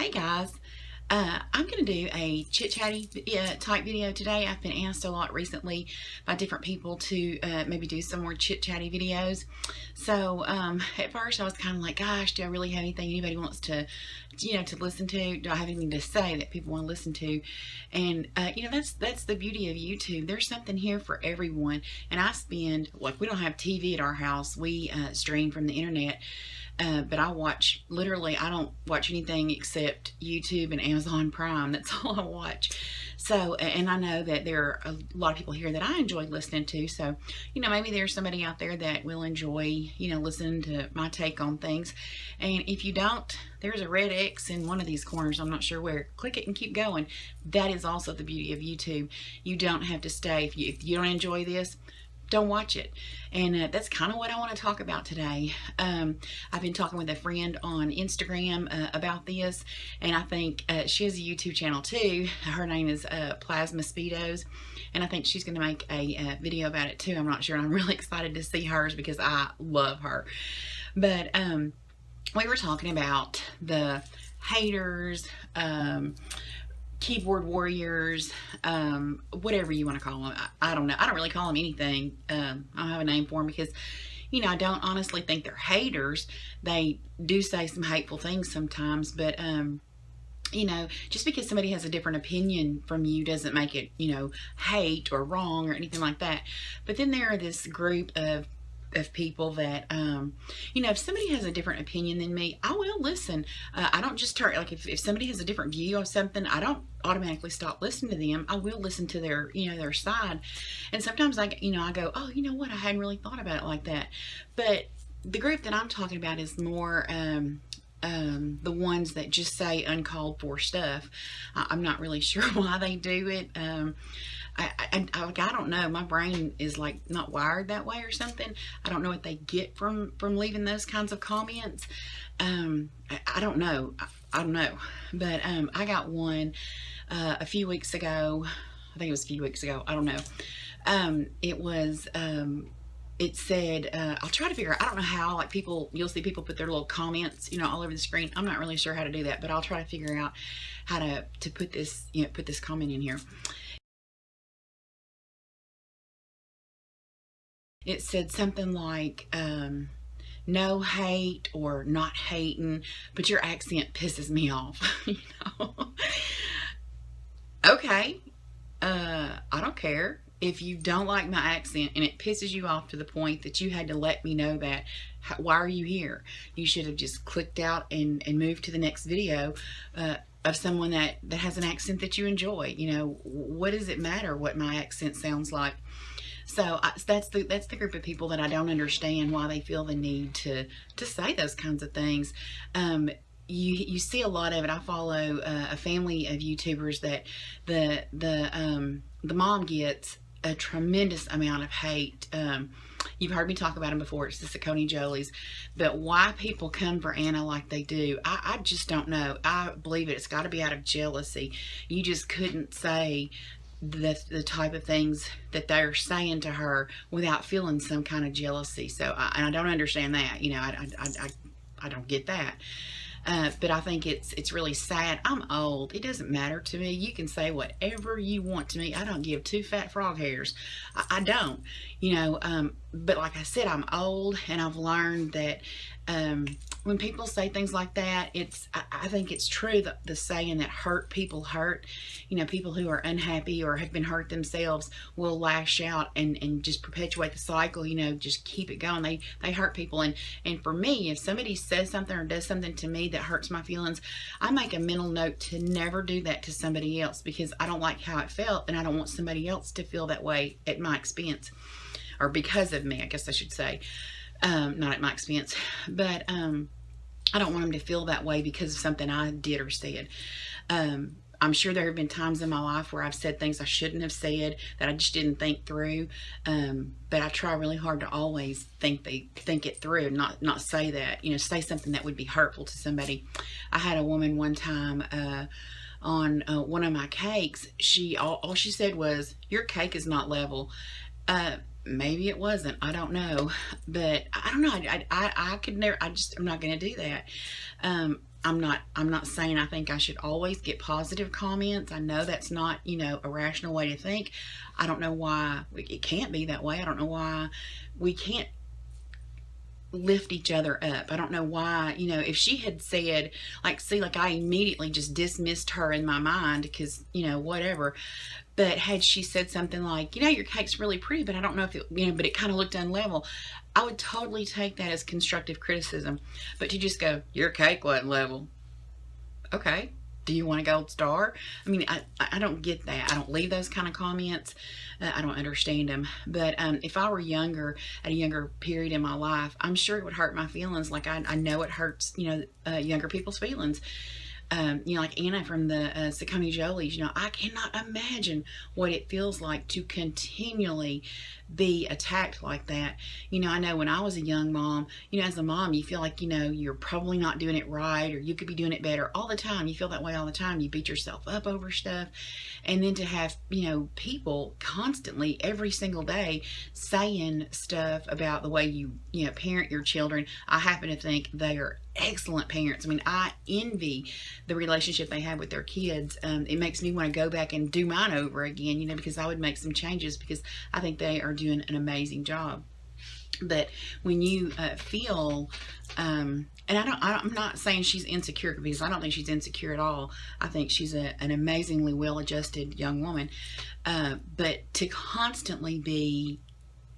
Hey guys, I'm going to do a chit-chatty type video today. I've been asked a lot recently by different people to maybe do some more chit-chatty videos. So at first I was kind of like, gosh, do I really have anything anybody wants to, to listen to? Do I have anything to say that people want to listen to? And that's the beauty of YouTube. There's something here for everyone. And I spend, like, we don't have TV at our house. We stream from the internet. But I don't watch anything except YouTube and Amazon Prime. That's all I watch. So, and I know that there are a lot of people here that I enjoy listening to. So, maybe there's somebody out there that will enjoy, listening to my take on things. And if you don't, there's a red X in one of these corners. I'm not sure where. Click it and keep going. That is also the beauty of YouTube. You don't have to stay. If you don't enjoy this, don't watch it. And that's kind of what I want to talk about today. I've been talking with a friend on Instagram about this, and I think she has a YouTube channel too. Her name is Plasma Speedos, and I think she's going to make a video about it too. I'm not sure. I'm really excited to see hers because I love her. But we were talking about the haters, keyboard warriors, whatever you want to call them. I don't know. I don't really call them anything. I don't have a name for them because, I don't honestly think they're haters. They do say some hateful things sometimes, but, just because somebody has a different opinion from you doesn't make it, hate or wrong or anything like that. But then there are this group of people that if somebody has a different opinion than me, I will listen. I don't just turn, like, if somebody has a different view of something, I don't automatically stop listening to them. I will listen to their their side. And sometimes I go, oh, you know what, I hadn't really thought about it like that. But the group that I'm talking about is more the ones that just say uncalled for stuff. I'm not really sure why they do it. I don't know. My brain is like not wired that way or something. I don't know what they get from leaving those kinds of comments. I don't know. I don't know. But I got one a few weeks ago. I think it was a few weeks ago. I don't know. It said, I'll try to figure out, I don't know how, like, you'll see people put their little comments, all over the screen. I'm not really sure how to do that, but I'll try to figure out how to put this, put this comment in here. It said something like, no hate or not hating, but your accent pisses me off. Okay, I don't care. If you don't like my accent and it pisses you off to the point that you had to let me know that, why are you here? You should have just clicked out and moved to the next video of someone that has an accent that you enjoy. What does it matter what my accent sounds like? So that's the group of people that I don't understand why they feel the need to say those kinds of things. You see a lot of it. I follow a family of YouTubers that the mom gets a tremendous amount of hate. You've heard me talk about them before. It's the SacconeJolys. But why people come for Anna like they do, I just don't know. I believe it's got to be out of jealousy. You just couldn't say the type of things that they're saying to her without feeling some kind of jealousy. So I don't understand that. I don't get that. But I think it's really sad. I'm old. It doesn't matter to me. You can say whatever you want to me. I don't give two fat frog hairs. I don't. But like I said, I'm old, and I've learned that when people say things like that, I think it's true, the saying that hurt people hurt. People who are unhappy or have been hurt themselves will lash out and just perpetuate the cycle, just keep it going. They hurt people. And for me, if somebody says something or does something to me that hurts my feelings, I make a mental note to never do that to somebody else, because I don't like how it felt, and I don't want somebody else to feel that way at my expense, or because of me, I guess I should say. Not at my expense, but I don't want them to feel that way because of something I did or said. I'm sure there have been times in my life where I've said things I shouldn't have said, that I just didn't think through. But I try really hard to always think it through, not say that, say something that would be hurtful to somebody. I had a woman one time on one of my cakes. All she said was, "Your cake is not level." maybe it wasn't. I don't know, but I don't know. I could never. I'm not going to do that. I'm not saying I think I should always get positive comments. I know that's not, a rational way to think. I don't know why it can't be that way. I don't know why we can't lift each other up. I don't know why, if she had said, like I immediately just dismissed her in my mind because, whatever. But had she said something like, your cake's really pretty, but I don't know if it, but it kind of looked unlevel, I would totally take that as constructive criticism. But to just go, your cake wasn't level. Okay. Do you want a gold star? I mean, I don't get that. I don't leave those kind of comments. I don't understand them. But if I were younger, at a younger period in my life, I'm sure it would hurt my feelings. Like I know it hurts, younger people's feelings. Like Anna from the SacconeJolys, I cannot imagine what it feels like to continually be attacked like that. I know when I was a young mom, as a mom, you feel like, you're probably not doing it right, or you could be doing it better all the time. You feel that way all the time. You beat yourself up over stuff. And then to have, people constantly every single day saying stuff about the way you parent your children. I happen to think they are excellent parents. I mean, I envy the relationship they have with their kids. It makes me want to go back and do mine over again, because I would make some changes because I think they are doing an amazing job. But when you feel, and I'm not saying she's insecure, because I don't think she's insecure at all. I think she's an amazingly well-adjusted young woman. But to constantly be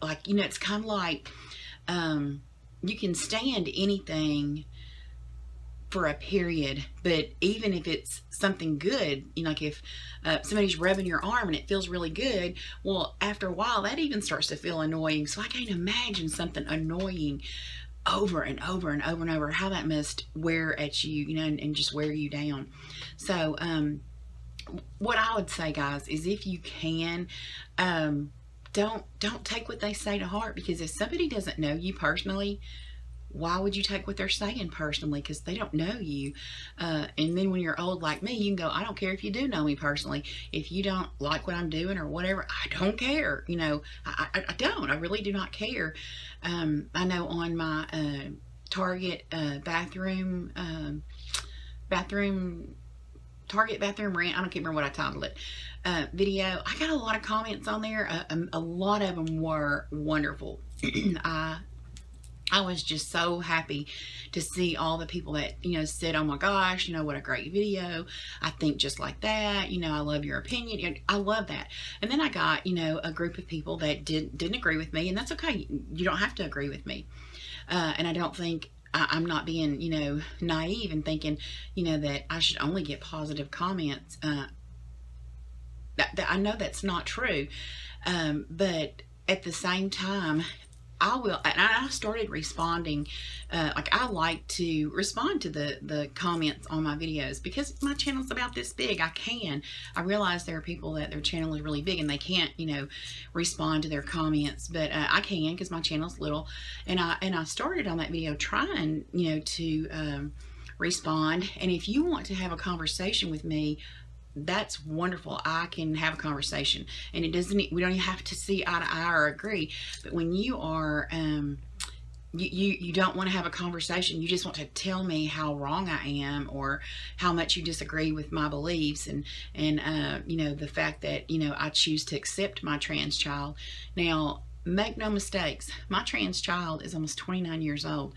like, it's kind of like, you can stand anything for a period, but even if it's something good, like if somebody's rubbing your arm and it feels really good, well, after a while that even starts to feel annoying. So I can't imagine something annoying over and over and over and over, how that must wear at you, and just wear you down. So what I would say, guys, is if you can, don't take what they say to heart, because if somebody doesn't know you personally, why would you take what they're saying personally? Because they don't know you. And then when you're old like me, you can go, I don't care if you do know me personally. If you don't like what I'm doing or whatever, I don't care. I don't. I really do not care. I know on my Target bathroom rant, I don't remember what I titled it, video, I got a lot of comments on there. A lot of them were wonderful. I was just so happy to see all the people that, said, oh my gosh, what a great video. I think just like that. I love your opinion. I love that. And then I got, a group of people that didn't agree with me, and that's okay. You don't have to agree with me. And I don't think I'm not being, naive and thinking, that I should only get positive comments. That I know that's not true. But at the same time, I will, and I started responding, I like to respond to the comments on my videos, because my channel's about this big. I realize there are people that their channel is really big and they can't, respond to their comments, but I can, because my channel's little, and I started on that video trying, to respond. And if you want to have a conversation with me, that's wonderful. I can have a conversation, and we don't have to see eye to eye or agree. But when you are, you don't want to have a conversation, you just want to tell me how wrong I am, or how much you disagree with my beliefs, and the fact that, I choose to accept my trans child. Now, make no mistakes, my trans child is almost 29 years old.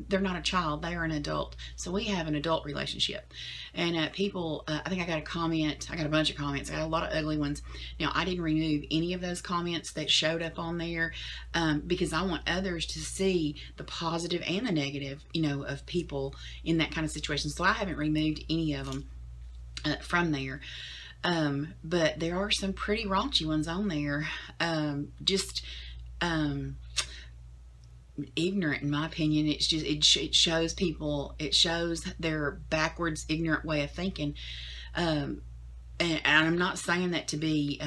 They're not a child, they are an adult. So we have an adult relationship. And people, I think I got a bunch of comments. I got a lot of ugly ones. Now, I didn't remove any of those comments that showed up on there, because I want others to see the positive and the negative, of people in that kind of situation. So I haven't removed any of them from there. But there are some pretty raunchy ones on there. Ignorant, in my opinion. It's just, it shows people, it shows their backwards, ignorant way of thinking. And I'm not saying that to be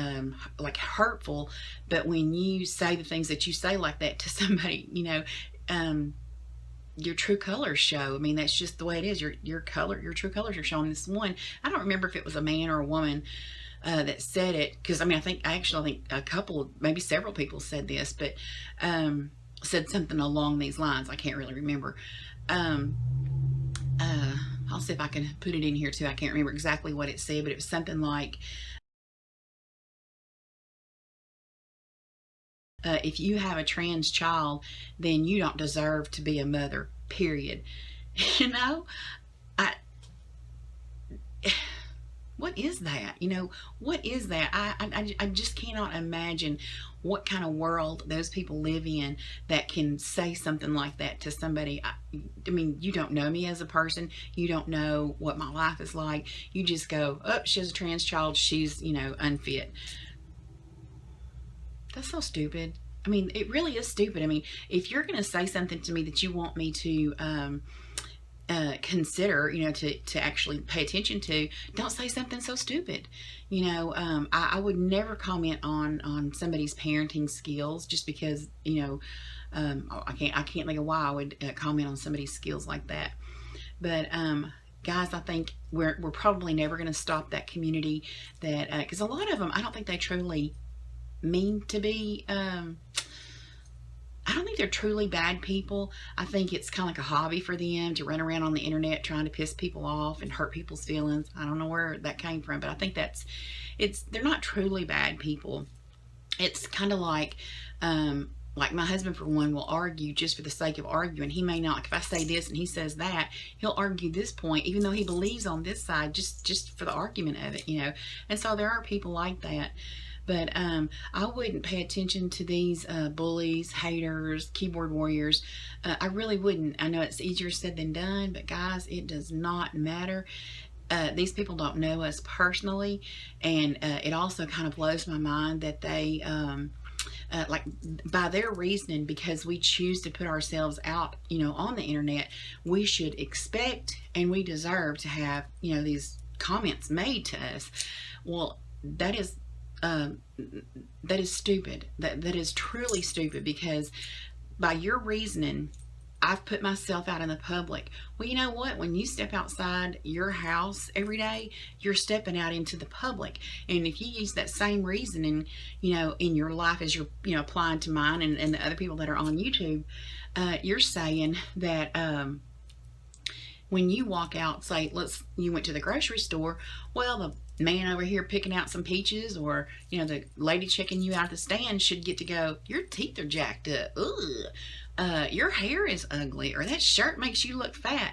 like hurtful, but when you say the things that you say like that to somebody, your true colors show. I mean, that's just the way it is. Your true colors are showing. This one, I don't remember if it was a man or a woman, that said it, because I mean, I think a couple, maybe several people said this, but said something along these lines. I can't really remember. Um, uh, I'll see if I can put it in here too. I can't remember exactly what it said, but it was something like, if you have a trans child, then you don't deserve to be a mother, period. You know, I, what is that? What is that? I just cannot imagine what kind of world those people live in that can say something like that to somebody. I mean, you don't know me as a person. You don't know what my life is like. You just go, oh, she has a trans child. She's, unfit. That's so stupid. I mean, it really is stupid. I mean, if you're going to say something to me that you want me to consider, to actually pay attention to, don't say something so stupid. I would never comment on somebody's parenting skills just because, I can't think of why I would comment on somebody's skills like that. But guys, I think we're probably never going to stop that community, that because a lot of them, I don't think they truly mean to be. I don't think they're truly bad people. I think it's kind of like a hobby for them to run around on the internet trying to piss people off and hurt people's feelings. I don't know where that came from, but I think they're not truly bad people. It's kind of like my husband, for one, will argue just for the sake of arguing. He may not, if I say this and he says that, he'll argue this point, even though he believes on this side, just for the argument of it, And so there are people like that. But I wouldn't pay attention to these bullies, haters, keyboard warriors. I really wouldn't. I know it's easier said than done, but guys, it does not matter. These people don't know us personally, and it also kind of blows my mind that they, like, by their reasoning, because we choose to put ourselves out, on the internet, we should expect and we deserve to have, these comments made to us. Well, that is stupid. That is truly stupid, because by your reasoning, I've put myself out in the public. Well, you know what? When you step outside your house every day, you're stepping out into the public. And if you use that same reasoning, in your life as you're, applying to mine and the other people that are on YouTube, you're saying that when you walk out, say, you went to the grocery store, well, the man over here picking out some peaches, or, the lady checking you out at the stand should get to go, your teeth are jacked up. Ugh. Your hair is ugly, or that shirt makes you look fat.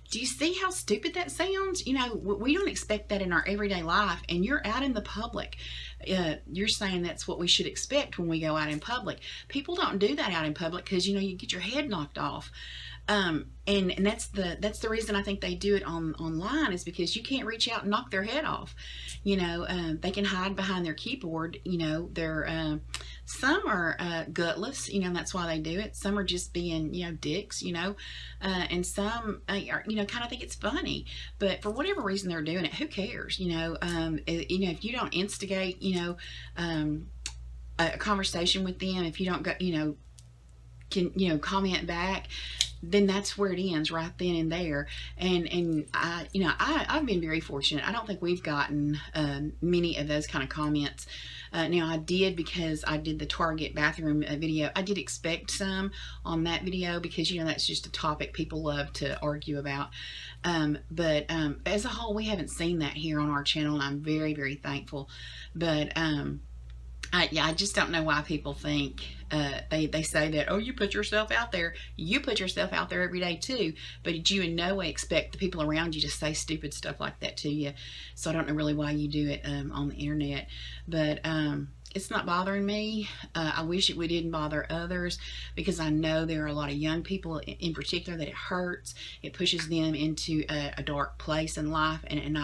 Do you see how stupid that sounds? We don't expect that in our everyday life, and you're out in the public. You're saying that's what we should expect when we go out in public. People don't do that out in public because, you get your head knocked off. And that's the reason I think they do it online, is because you can't reach out and knock their head off. They can hide behind their keyboard. They're some are gutless, and that's why they do it. Some are just being, dicks, and some are, kind of think it's funny. But for whatever reason they're doing it, who cares? If you don't instigate, a conversation with them, if you don't go, can comment back, then that's where it ends, right then and there. And I've been very fortunate. I don't think we've gotten many of those kind of comments. Now, I did, because I did the Target bathroom video. I did expect some on that video, because that's just a topic people love to argue about. But as a whole, we haven't seen that here on our channel, and I'm very, very thankful. But I just don't know why people think, they say that, oh, you put yourself out there. You put yourself out there every day too, but you in no way expect the people around you to say stupid stuff like that to you. So I don't know really why you do it on the internet, but it's not bothering me. I wish it didn't bother others, because I know there are a lot of young people in particular that it hurts. It pushes them into a dark place in life, and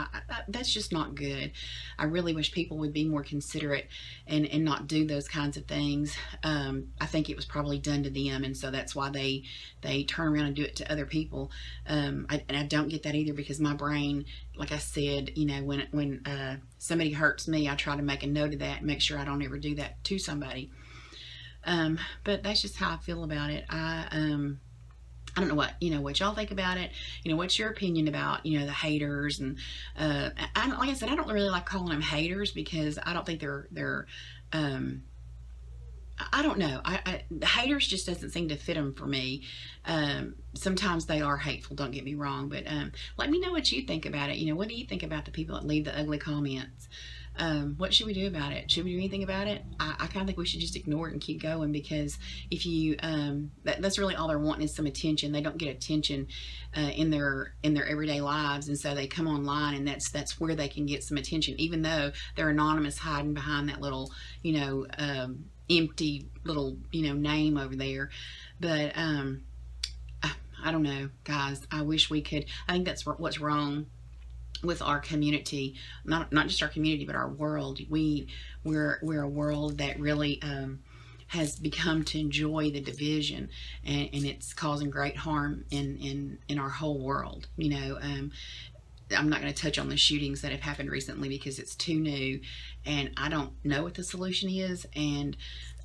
that's just not good. I really wish people would be more considerate and not do those kinds of things. I think it was probably done to them, and so that's why they turn around and do it to other people. And I don't get that either, because my brain, like I said, when somebody hurts me, I try to make a note of that and make sure I don't ever do that to somebody. But that's just how I feel about it. I don't know what y'all think about it. What's your opinion about, the haters? And like I said, I don't really like calling them haters because I don't think they're I don't know. The haters just doesn't seem to fit them for me. Sometimes they are hateful. Don't get me wrong, but let me know what you think about it. What do you think about the people that leave the ugly comments? What should we do about it? Should we do anything about it? I kind of think we should just ignore it and keep going, because if you that's really all they're wanting is some attention. They don't get attention in their everyday lives, and so they come online, and that's where they can get some attention, even though they're anonymous, hiding behind that little empty little name over there. But I don't know, guys. I wish we could. I think that's what's wrong with our community, not just our community, but our world. We're a world that really has become to enjoy the division, and it's causing great harm in our whole world. I'm not going to touch on the shootings that have happened recently because it's too new, and I don't know what the solution is. And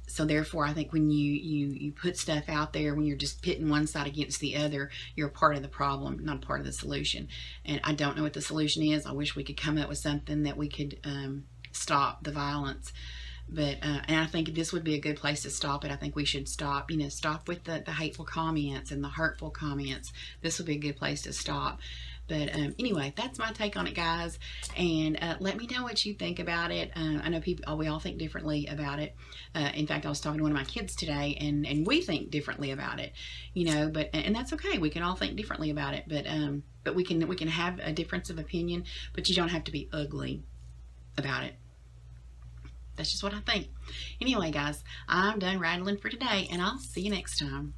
so therefore, I think when you put stuff out there, when you're just pitting one side against the other, you're a part of the problem, not a part of the solution. And I don't know what the solution is. I wish we could come up with something that we could stop the violence. But and I think this would be a good place to stop it. I think we should stop with the hateful comments and the hurtful comments. This would be a good place to stop. But anyway, that's my take on it, guys. And let me know what you think about it. I know we all think differently about it. In fact, I was talking to one of my kids today, and we think differently about it. But and that's okay. We can all think differently about it. But we can have a difference of opinion. But you don't have to be ugly about it. That's just what I think. Anyway, guys, I'm done rattling for today, and I'll see you next time.